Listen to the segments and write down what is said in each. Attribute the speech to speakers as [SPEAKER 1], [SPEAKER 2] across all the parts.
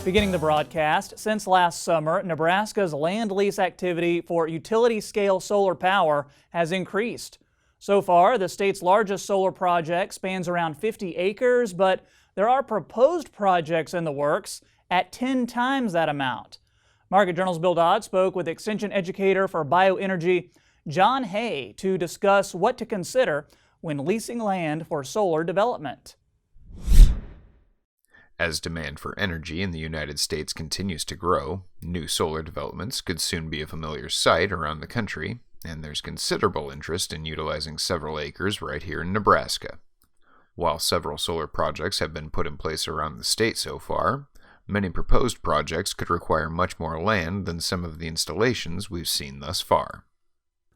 [SPEAKER 1] Beginning the broadcast, since last summer, Nebraska's land lease activity for utility-scale solar power has increased. So far, the state's largest solar project spans around 50 acres, but there are proposed projects in the works at 10 times that amount. Market Journal's Bill Dodd spoke with Extension Educator for Bioenergy, John Hay, to discuss what to consider when leasing land for solar development.
[SPEAKER 2] As demand for energy in the United States continues to grow, new solar developments could soon be a familiar sight around the country, and there's considerable interest in utilizing several acres right here in Nebraska. While several solar projects have been put in place around the state so far, many proposed projects could require much more land than some of the installations we've seen thus far.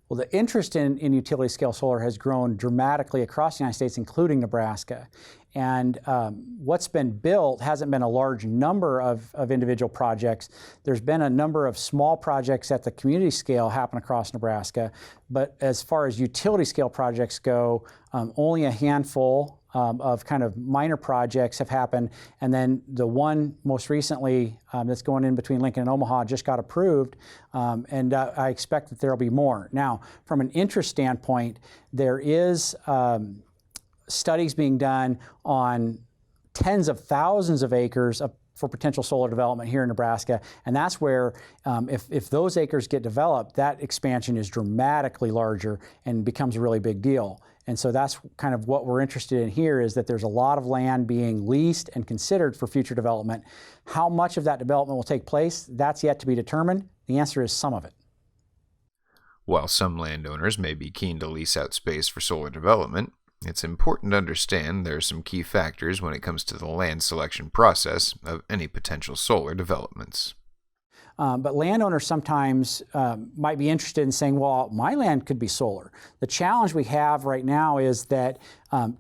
[SPEAKER 3] Well, the interest in utility-scale solar has grown dramatically across the United States, including Nebraska. And what's been built hasn't been a large number of individual projects. There's been a number of small projects at the community scale happen across Nebraska. But as far as utility-scale projects go, only a handful of kind of minor projects have happened. And then the one most recently that's going in between Lincoln and Omaha just got approved. And I expect that there'll be more. Now, from an interest standpoint, there is studies being done on tens of thousands of acres for potential solar development here in Nebraska. And that's where, if those acres get developed, that expansion is dramatically larger and becomes a really big deal. And so that's kind of what we're interested in here, is that there's a lot of land being leased and considered for future development. How much of that development will take place, that's yet to be determined. The answer is some of it.
[SPEAKER 2] While some landowners may be keen to lease out space for solar development, it's important to understand there are some key factors when it comes to the land selection process of any potential solar developments.
[SPEAKER 3] But landowners sometimes might be interested in saying, well, my land could be solar. The challenge we have right now is that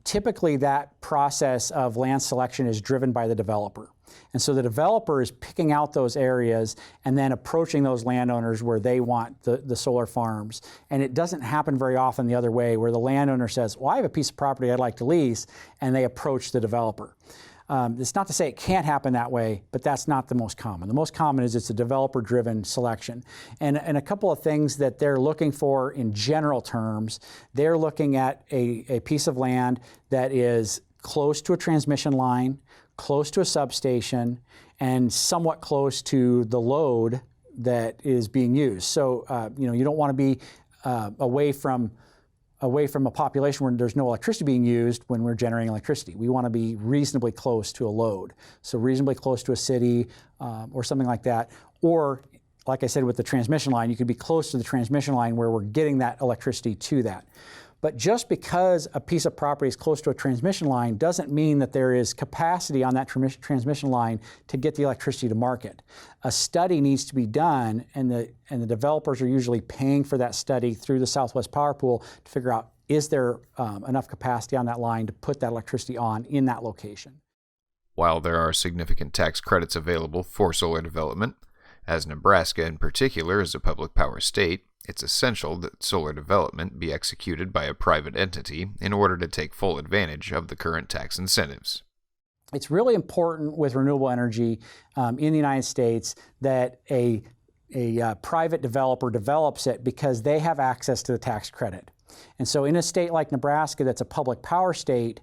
[SPEAKER 3] typically that process of land selection is driven by the developer. And so the developer is picking out those areas and then approaching those landowners where they want the solar farms. And it doesn't happen very often the other way, where the landowner says, well, I have a piece of property I'd like to lease, and they approach the developer. It's not to say it can't happen that way, but that's not the most common. The most common is it's a developer-driven selection. And a couple of things that they're looking for in general terms, they're looking at a piece of land that is close to a transmission line, close to a substation, and somewhat close to the load that is being used. So, you don't want to be away from a population where there's no electricity being used when we're generating electricity. We want to be reasonably close to a load. So reasonably close to a city or something like that. Or, like I said, with the transmission line, you could be close to the transmission line where we're getting that electricity to that. But just because a piece of property is close to a transmission line doesn't mean that there is capacity on that transmission line to get the electricity to market. A study needs to be done, and the developers are usually paying for that study through the Southwest Power Pool to figure out, is there enough capacity on that line to put that electricity on in that location.
[SPEAKER 2] While there are significant tax credits available for solar development, as Nebraska in particular is a public power state, it's essential that solar development be executed by a private entity in order to take full advantage of the current tax incentives.
[SPEAKER 3] It's really important with renewable energy in the United States that a private developer develops it because they have access to the tax credit. And so in a state like Nebraska that's a public power state,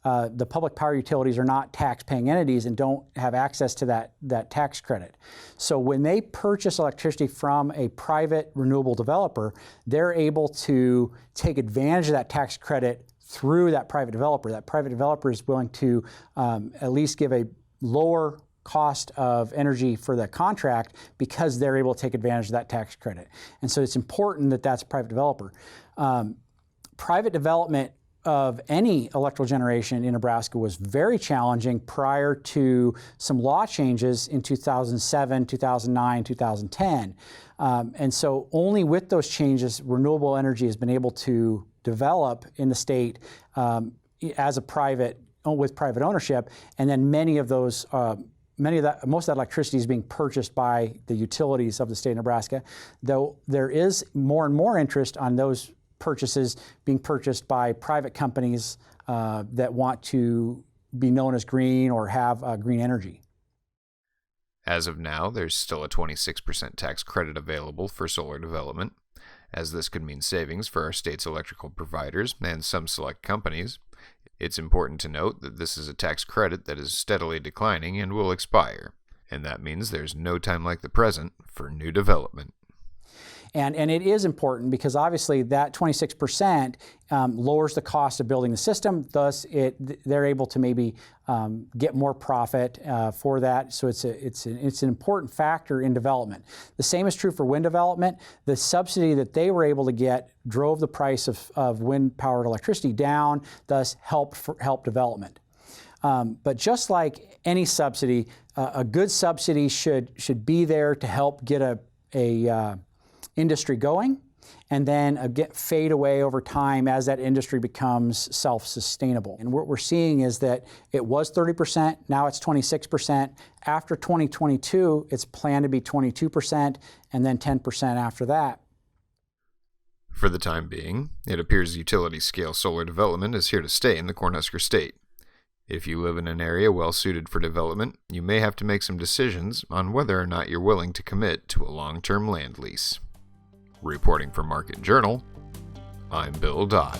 [SPEAKER 3] the public power utilities are not tax-paying entities and don't have access to that tax credit. So when they purchase electricity from a private renewable developer, they're able to take advantage of that tax credit through that private developer. That private developer is willing to at least give a lower cost of energy for the contract because they're able to take advantage of that tax credit. And so it's important that that's a private developer. Private development of any electrical generation in Nebraska was very challenging prior to some law changes in 2007, 2009, 2010. And so only with those changes, renewable energy has been able to develop in the state as a with private ownership, and then most of that electricity is being purchased by the utilities of the state of Nebraska, though there is more and more interest on those purchases being purchased by private companies that want to be known as green or have green energy.
[SPEAKER 2] As of now, there's still a 26% tax credit available for solar development, as this could mean savings for our state's electrical providers and some select companies. It's important to note that this is a tax credit that is steadily declining and will expire, and that means there's no time like the present for new development.
[SPEAKER 3] And it is important because obviously that 26% lowers the cost of building the system. Thus, they're able to maybe get more profit for that. So it's an important factor in development. The same is true for wind development. The subsidy that they were able to get drove the price of wind-powered electricity down, thus help development. But just like any subsidy, a good subsidy should be there to help get a industry going, and then fade away over time as that industry becomes self-sustainable. And what we're seeing is that it was 30%, now it's 26%. After 2022, it's planned to be 22%, and then 10% after that.
[SPEAKER 2] For the time being, it appears utility-scale solar development is here to stay in the Cornhusker State. If you live in an area well-suited for development, you may have to make some decisions on whether or not you're willing to commit to a long-term land lease. Reporting for Market Journal, I'm Bill Dodd.